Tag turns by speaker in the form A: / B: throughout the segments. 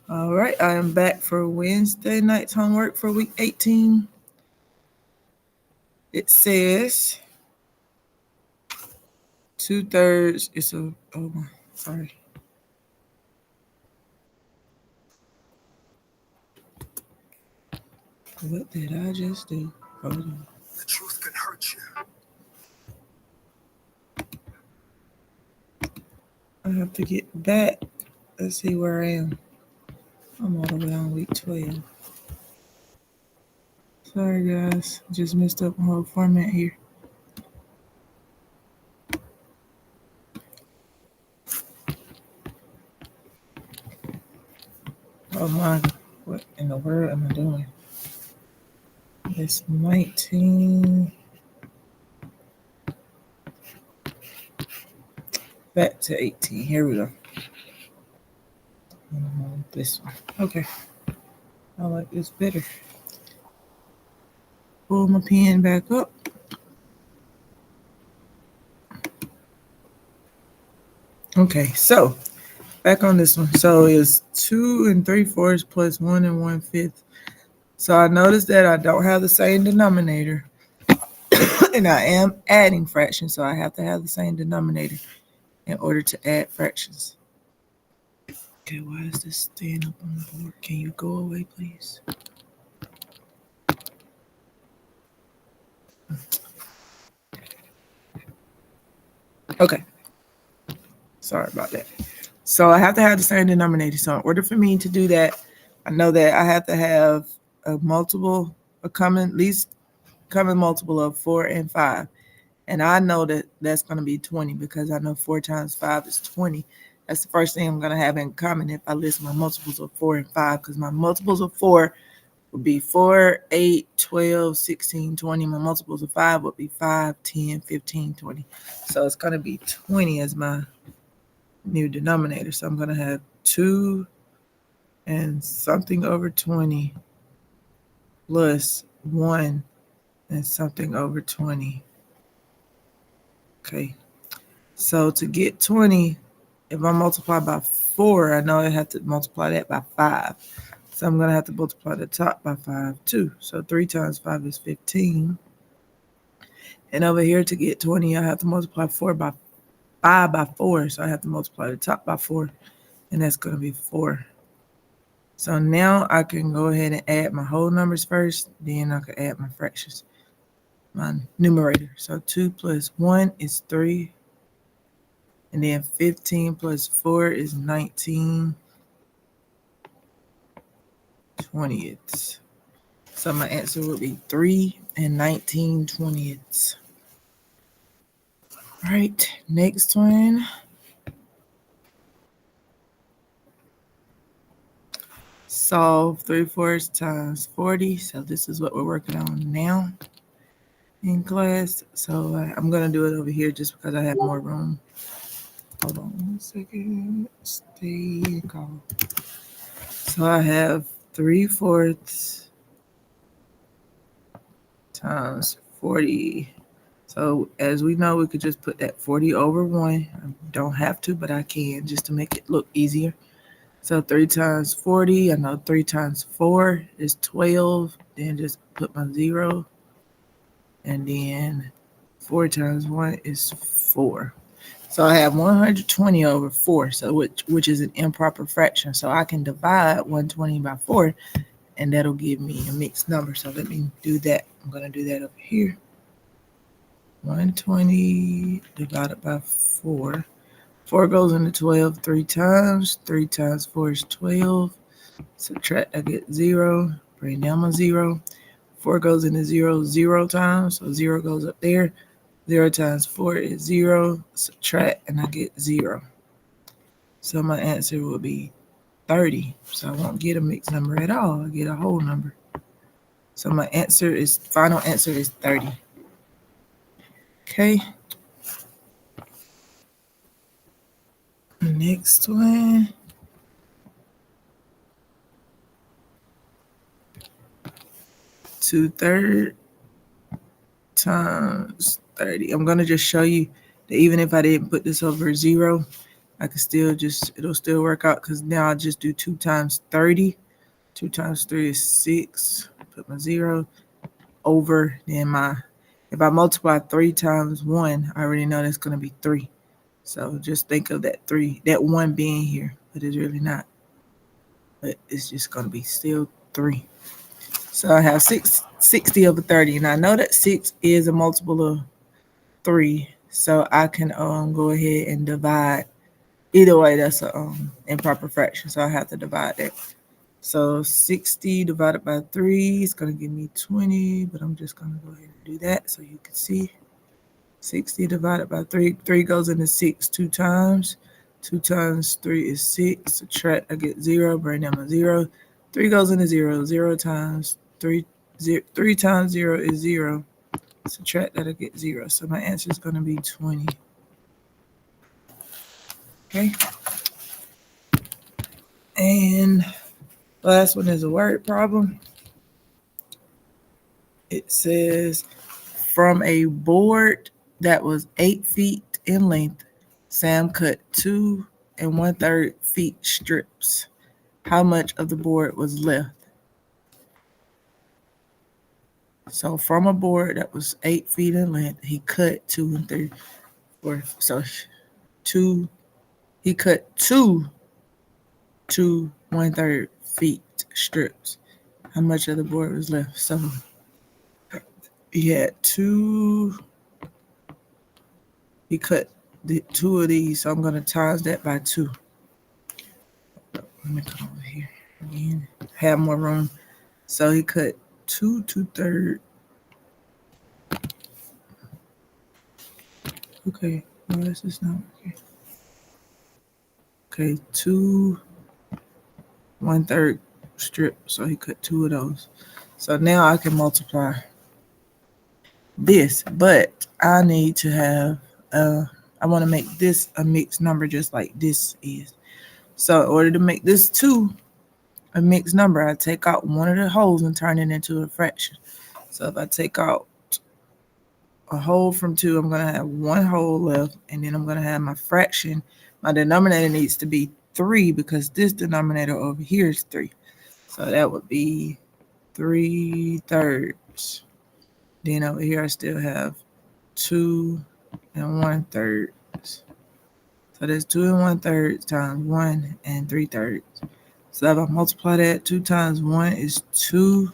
A: All right, I am back for Wednesday night's homework for week 18. It says 2/3. It's a, oh, sorry. What did I just do? Hold on. The truth can hurt you. I have to get back. Let's see where I am. I'm all the way on week 12. Sorry, guys. Just messed up my whole format here. Oh my, what in the world am I doing? It's 19. Back to 18. Here we go. This one. Okay. I like this better. Pull my pen back up. Okay, so back on this one. So it's 2 3/4 plus 1 1/5. So I noticed that I don't have the same denominator. And I am adding fractions, so I have to have the same denominator in order to add fractions. Okay, why is this staying up on the board? Can you go away, please? Okay. Sorry about that. So I have to have the same denominator. So in order for me to do that, I know that I have to have a multiple, least common multiple of 4 and 5. And I know that that's going to be 20 because I know 4 times 5 is 20. That's the first thing I'm going to have in common if I list my multiples of 4 and 5, because my multiples of 4 would be 4, 8, 12, 16, 20. My multiples of 5 would be 5, 10, 15, 20. So it's going to be 20 as my new denominator. So I'm going to have 2 and something over 20 plus 1 and something over 20. Okay. So to get 20, if I multiply by 4, I know I have to multiply that by 5. So I'm going to have to multiply the top by 5 too. So 3 times 5 is 15. And over here to get 20, I have to multiply 5 by 4. So I have to multiply the top by 4. And that's going to be 4. So now I can go ahead and add my whole numbers first. Then I can add my fractions, my numerator. So 2 plus 1 is 3. And then 15 plus 4 is 19 20ths. So my answer would be 3 and 19 20ths. All right, next one. Solve 3/4 times 40. So this is what we're working on now in class. So I'm going to do it over here just because I have more room. Hold on 1 second. Stay calm. So I have 3/4 times 40. So as we know, we could just put that 40 over 1. I don't have to, but I can just to make it look easier. So 3 times 40, I know 3 times 4 is 12. Then just put my 0. And then 4 times 1 is 4. So I have 120 over 4, so which is an improper fraction. So I can divide 120 by 4, and that'll give me a mixed number. So let me do that. I'm going to do that over here. 120 divided by 4. 4 goes into 12 3 times. 3 times 4 is 12. Subtract, I get 0. Bring down my 0. 4 goes into 0 0 times. So 0 goes up there. 0 times 4 is 0. Subtract, and I get 0. So my answer will be 30. So I won't get a mixed number at all. I get a whole number. So my final answer is 30. Okay. Next one. 2/3 times 30. I'm going to just show you that even if I didn't put this over 0, I can still just, it'll still work out because now I just do 2 times 30. 2 times 3 is 6. Put my 0 over. Then if I multiply 3 times 1, I already know that's going to be 3. So just think of that 1 being here, but it's really not. But it's just going to be still 3. So I have 60 over 30. And I know that 6 is a multiple of 3. So I can go ahead and divide. Either way, that's a improper fraction. So I have to divide that. So 60 divided by 3 is going to give me 20. But I'm just going to go ahead and do that so you can see. 60 divided by 3. 3 goes into 6 2 times. 2 times 3 is 6. Subtract, I get 0. Bring down my 0. 3 goes into 0. 0 times 3. 3 times 0 is 0. Subtract that, I get 0. So my answer is going to be 20. Okay. And the last one is a word problem. It says, from a board that was 8 feet in length, Sam cut 2 1/3 feet strips. How much of the board was left? So from a board that was 8 feet in length, he cut 2 1/3. So he cut 2 1/3 feet strips. How much of the board was left? So he had 2. He cut 2 of these, so I'm going to times that by 2. Let me come over here again. Have more room. So he cut 2 2/3. Okay, why is this not okay? Okay, 2 1/3 strip. So he cut 2 of those. So now I can multiply this, but I need to have I want to make this a mixed number just like this is. So in order to make this 2 a mixed number, I take out one of the wholes and turn it into a fraction. So if I take out a whole from 2, I'm going to have 1 whole left, and then I'm going to have my fraction. My denominator needs to be 3 because this denominator over here is 3. So that would be 3/3. Then over here I still have 2 1/3. So that's 2 1/3 times 1 3/3. So if I multiply that, 2 times 1 is 2.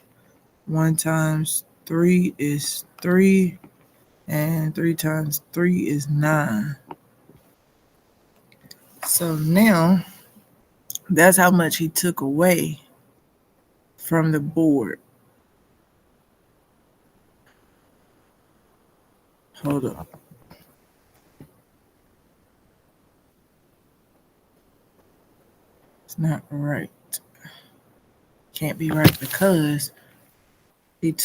A: 1 times 3 is 3. And 3 times 3 is 9. So now that's how much he took away from the board. Hold up. It's not right. Can't be right because he had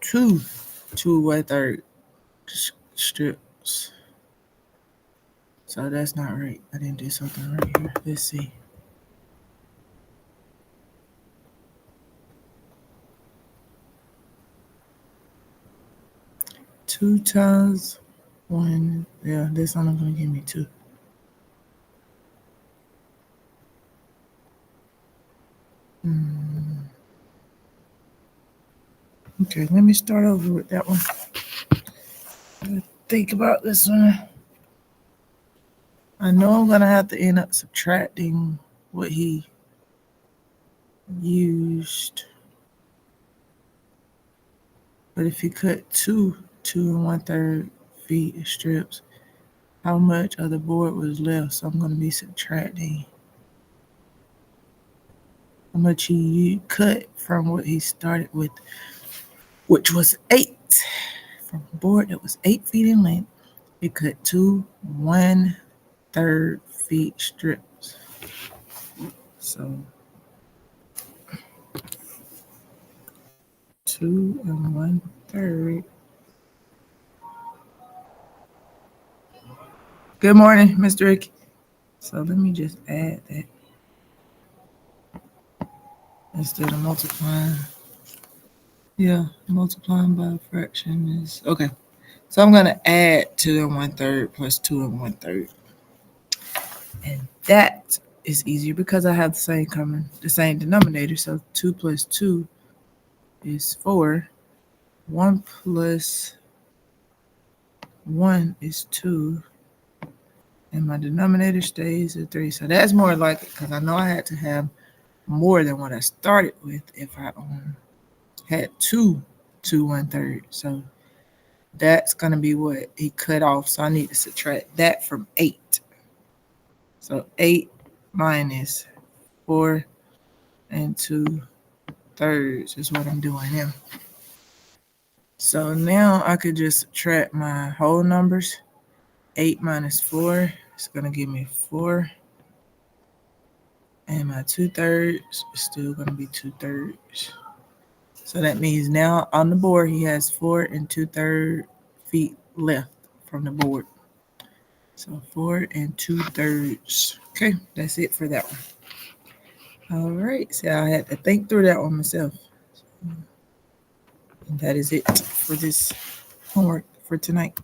A: 2 1/3 strips. So that's not right. I didn't do something right here. Let's see. Two times 1. Yeah, this only going to give me 2. Okay, let me start over with that one. Think about this one. I know I'm going to have to end up subtracting what he used. But if he cut 2 1/3 feet strips, how much of the board was left? So I'm going to be subtracting how much he cut from what he started with, which was 8. From a board that was 8 feet in length, he cut 2 1/3 feet strips. So 2 1/3. Good morning, Mr. Ricky. So let me just add that instead of multiplying. Yeah, multiplying by a fraction is okay. So I'm gonna add 2 1/3 plus 2 1/3. And that is easier because I have the same denominator. So 2 plus 2 is 4. 1 plus 1 is 2. And my denominator stays at 3. So that's more like it because I know I had to have more than what I started with if I had 2 1/3. So that's going to be what he cut off. So I need to subtract that from 8. So 8 minus 4 2/3 is what I'm doing now. So now I could just subtract my whole numbers. 8 minus 4 is going to give me 4. And my 2/3 is still going to be 2/3. So that means now on the board, he has 4 2/3 feet left from the board. So 4 2/3. Okay, that's it for that one. All right, so I had to think through that one myself. And that is it for this homework for tonight.